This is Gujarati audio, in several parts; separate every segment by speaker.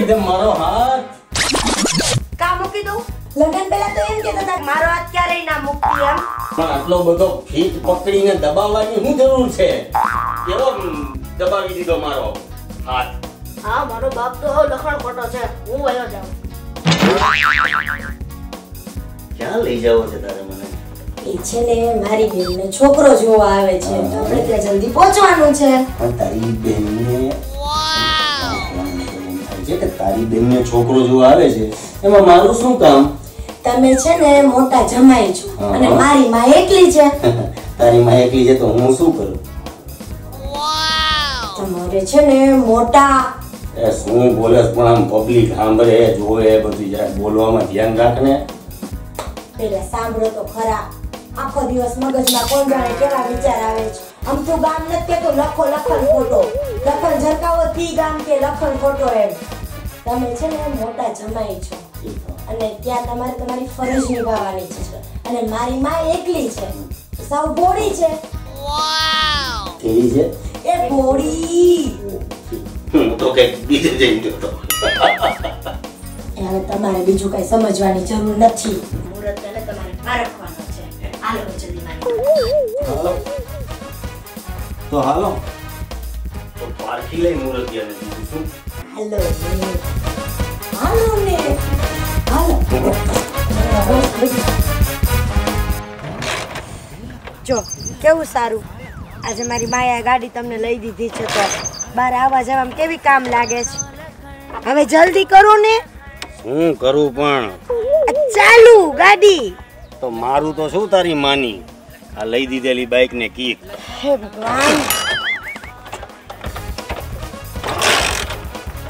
Speaker 1: મૂકી દે મારો હાથ.
Speaker 2: કા મૂકી દઉં? લગન પહેલા તો એમ કહેતા હતા મારો હાથ ક્યારેય ના મૂકતી એમ.
Speaker 1: પણ આટલો બધો ફીટ પકડીને દબાવવાની શું જરૂર છે? કેવો દબાવી દીધો મારો હાથ?
Speaker 2: હા મારો બાપ તો લખણ ખોટો છે. હું વયો જાઉં.
Speaker 1: ક્યાં લઈ જાવ છે તારે મને?
Speaker 2: એ છે ને મારી બેનને છોકરો જોવા આવે છે. આપણે ત્યાં જલ્દી પહોંચવાનું છે.
Speaker 1: પણ તારી બેનને છે કે તારી બેનને છોકરો જોવા આવે છે એમાં મારું શું કામ?
Speaker 2: તમે છે ને મોટા જમાઈ છો અને મારી માં એકલી છે.
Speaker 1: તારી માં એકલી છે તો હું શું કરું?
Speaker 2: તમારે છે ને મોટા
Speaker 1: એ શું બોલે પણ આમ પબ્લિક સાંભળે જોવે બધું જરાક બોલવામાં ધ્યાન રાખ ને.
Speaker 2: પેલા સાંભળો તો ખરા. આખો દિવસ મગજમાં કોણ જાણે કેવા વિચાર આવે છે. આમ તો ગામ નથી કેતો લખો લખન ખોટો. લખન ઝરકાવો થી ગામ કે લખન ખોટો એમ. તમે છે ને મોટા જમાઈ છો અને ત્યાં તમારે તમારી ફરજ નિભાવવાની છે અને મારી માં એકલી છે. સાવ બોડી છે.
Speaker 1: કેવી છે?
Speaker 2: એ બોડી.
Speaker 1: હું તો કઈક બીજે જઈ ગયો તો.
Speaker 2: હવે તમારે બીજું કઈ સમજવાની જરૂર નથી. મુહૂર્ત પહેલે તમારે પારખવાનો છે. હાલો જલ્દી
Speaker 1: હાલો તો હાલો તો પારખી લઈ મૂર્તિયાને બીજું શું?
Speaker 2: હાલો ને હાલો. જો કેવું સારું. આજે મારી માયા ગાડી તમને લઈ દીધી છે તો બહાર આવવા જવામાં કેવી કામ લાગે છે. હવે જલ્દી કરો ને.
Speaker 1: શું કરું પણ?
Speaker 2: ચાલુ ગાડી.
Speaker 1: તો મારું તો શું તારી માની આ લઈ દીધેલી બાઈક ને કીક.
Speaker 2: હે ભગવાન.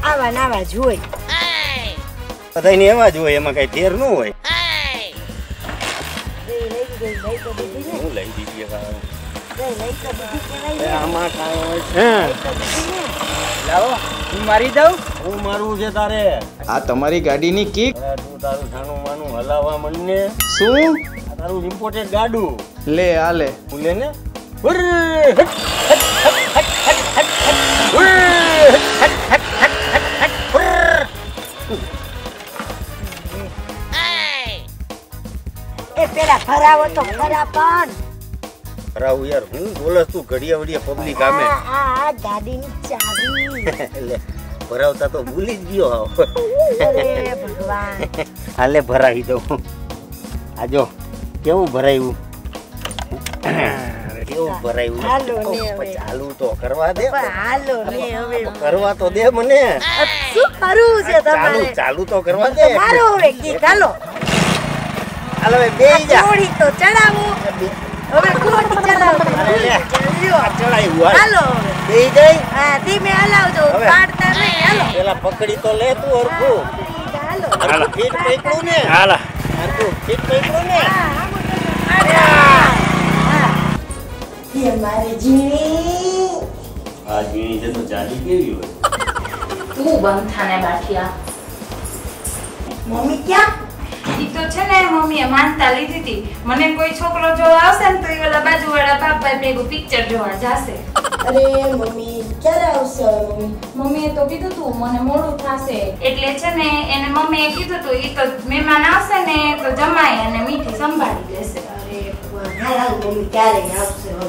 Speaker 2: આવા નાવા જોઈ
Speaker 1: બધાને એવા જ હોય એમાં કઈ ફેર ન હોય. હું લઈ દીધી આમાં કાંઈ હોય છે?
Speaker 3: લાવો હું મારી દઉં.
Speaker 1: હું મારું છે તારે?
Speaker 3: આ તમારી ગાડીની કીક.
Speaker 1: તું તારું છાનું માનું હલાવવા માંડને.
Speaker 3: શું?
Speaker 1: આ તારું ઇમ્પોર્ટેડ ગાડું
Speaker 3: લે આ લે.
Speaker 1: ભૂલે ને.
Speaker 2: એ પેલા ભરાવો તો ખરા પણ.
Speaker 1: રાવ યાર હું બોલસ તું ઘડિયા વડિયા પબ્લિક આમે.
Speaker 2: આ ગાડીની ચાવી.
Speaker 1: એટલે ભરાવતા તો ભૂલી જ ગયો હાવ.
Speaker 2: અરે ભગવાન.
Speaker 1: હાલે ભરાવી દઉં. આ જો કેવું ભરાયું. કેવું ભરાયું.
Speaker 2: હાલો ને હવે.
Speaker 1: ચાલુ તો કરવા દે.
Speaker 2: હાલો ને હવે.
Speaker 1: કરવા તો દે મને.
Speaker 2: શું કરવું છે
Speaker 1: ચાલુ
Speaker 2: તમારે?
Speaker 1: ચાલુ તો કરવા દે.
Speaker 2: મારો હવે ગીત હાલો.
Speaker 1: હાલો હવે બેહી જા.
Speaker 2: થોડી તો ચડાવો. હવે કોટી ચલાવો.
Speaker 1: ચડાયું
Speaker 2: હાલો
Speaker 1: બેહી જાય.
Speaker 2: હા ધીમે હલાવજો.
Speaker 1: હવે.
Speaker 2: પાડતા નહીં. હાલો
Speaker 1: પેલા પકડી તો લે તું હરખું.
Speaker 2: હાલો.
Speaker 1: હાલો ફીટ પકડું ને. હાલો હરખું ફીટ પકડું ને.
Speaker 2: એ મારી જીણી.
Speaker 1: આ જીણી છે તો જાડી કેવી હોય?
Speaker 4: તું બંધ થાને બાઠિયા.
Speaker 2: મમ્મી ક્યાં?
Speaker 4: ઈ તો છે ને મમ્મીએ માનતા લીધી હતી મને કોઈ છોકરો જોવા આવશે ને તો ઈ ઓલા બાજુવાળા બાપા ભેગું પિક્ચર જોવા જાશે.
Speaker 2: અરે મમ્મી ક્યારે આવશે હવે મમ્મી?
Speaker 4: મમ્મીએ તો કીધું તું મને મોડું થાશે એટલે છે ને એને મમ્મીએ કીધું તું ઈ તો મહેમાન આવશે ને તો જમાઈ અને મીઠી સંભાળી લેશે.
Speaker 2: અરે ભગવાન હાલ મમ્મી ક્યારે આવશે હવે?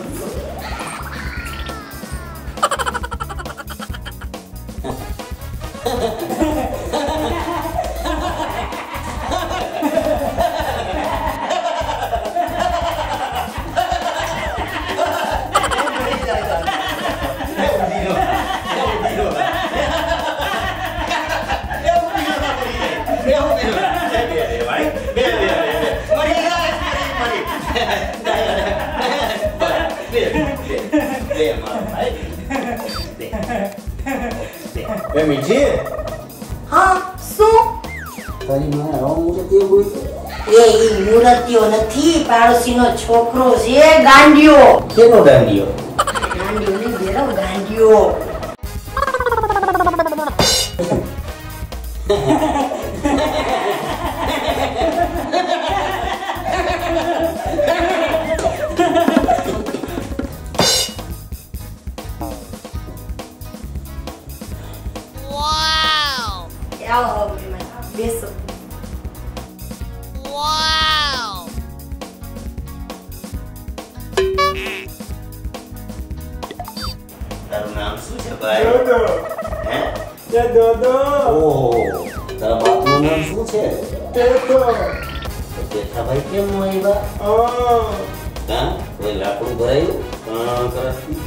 Speaker 1: મીઠી
Speaker 2: હા શું?
Speaker 1: તારી મને આવો મૂર્તિઓ બોલી.
Speaker 2: એ ઈ મૂર્તિઓ નથી પાડોશીનો છોકરો છે ગાંડિયો.
Speaker 1: કેનો ગાંડિયો?
Speaker 2: ગાંડિયો નહીં બેરો ગાંડિયો.
Speaker 1: શું છે ભાઈ?
Speaker 5: દોદો.
Speaker 1: હે?
Speaker 5: એ દોદો.
Speaker 1: ઓહો, તારા બાપનું નામ શું છે?
Speaker 5: પેથો.
Speaker 1: જેઠાભાઈ કેમ નો આવ્યા?
Speaker 5: ઓ.
Speaker 1: હા, કોઈ લાકડું ભરાયું? કરસથી.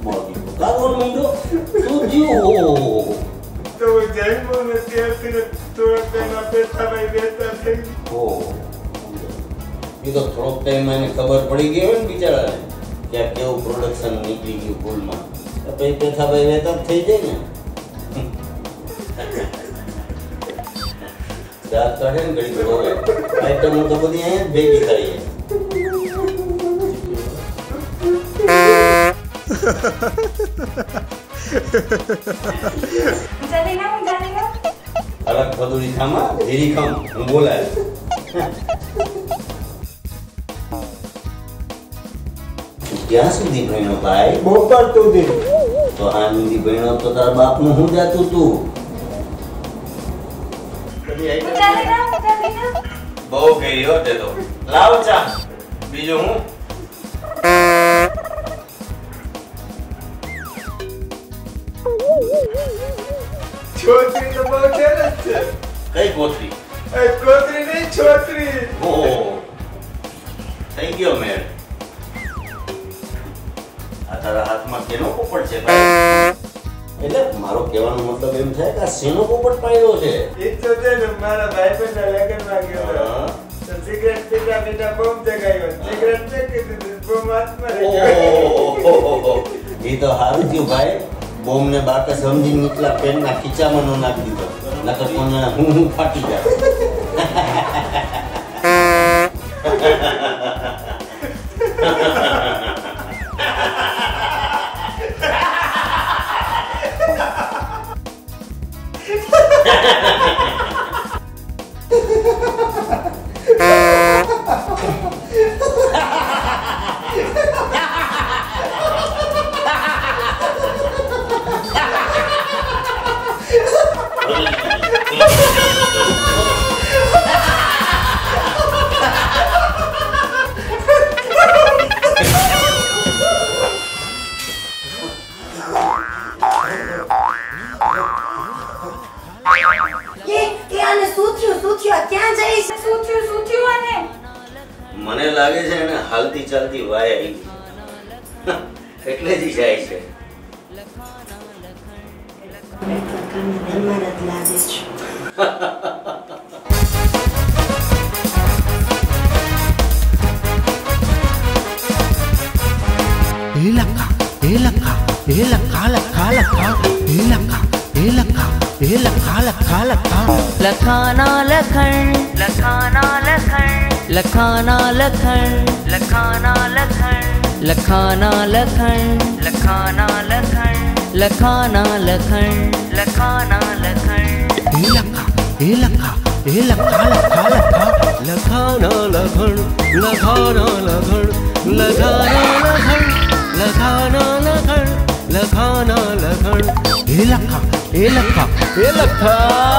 Speaker 1: મોગી કાગો ઊંડો. શું થયું?
Speaker 5: તો જન્મો નથી અત્યારે તો તેના પેથાભાઈ બેઠા થઈ.
Speaker 1: ઓહો. એ તો થોડોક ટાઈમ એને ખબર પડી ગઈ હોય ને બિચારાને કે આ કેવું પ્રોડક્શન નીકળી ગયું ભૂલમાં. તો પછી પેથાભાઈ વેતા જ થઈ જાય ને. દાંત કાઢે ને ઘડી રોવે. આઈટમો તો બધી અહીંયા જ ભેગી થાય છે.
Speaker 4: જલ્દી ના
Speaker 1: અલગ ફદુરી ખામાં ધીરી ખામ હું બોલાય. ક્યાં સુધી ભણ્યો ભાઈ?
Speaker 5: બપોર સુધી.
Speaker 1: તો આ સુધી ભણ્યો તો તારા બાપનું શું જાતું તું? બહુ ગઈ હો તે તો. લાવ ચા. બીજું હું?
Speaker 5: છોકરી તો બહુ સરસ છે.
Speaker 1: કઈ કોથરી?
Speaker 5: એ કોતરી નહીં છોકરી.
Speaker 1: ઓહો. થઈ ગયો મેળ. આ તારા હાથમાં કેનો પોપટ છે ભાઈ? એટલે મારો કહેવાનો મતલબ એમ થાય કે આ શેનો પોપટ પાડ્યો છે?
Speaker 5: એ તો છે ને મારા ભાઈબંધના લગ્નમાં ગયો હતો. તો સિગરેટ પીતા પીતા બોમ્બ જગાવ્યો. સિગરેટ ફેંકી દીધી, બોમ્બ હાથમાં રહી ગયો.
Speaker 1: ઓહો. એ તો સારું થયું ભાઈ. બોમ્બ ને બાકે સમજીને નીકળા પેનના ખીચામાં નો નાખી દીધો. નકર કોને હું ફાટી જાય. મને લાગે છે એને હાલતી ચાલતી વાય આવી એટલે જ જાય છે.
Speaker 6: લખાના લખણ લખાના લખણ લખાના લખણ લખાના લખણ લખાના લખણ લખાના લખણ લખાના લખણ લખાના લખણ લખાના લખણ લખાના લખણ લખાના લખણ લખાના લખણ લખા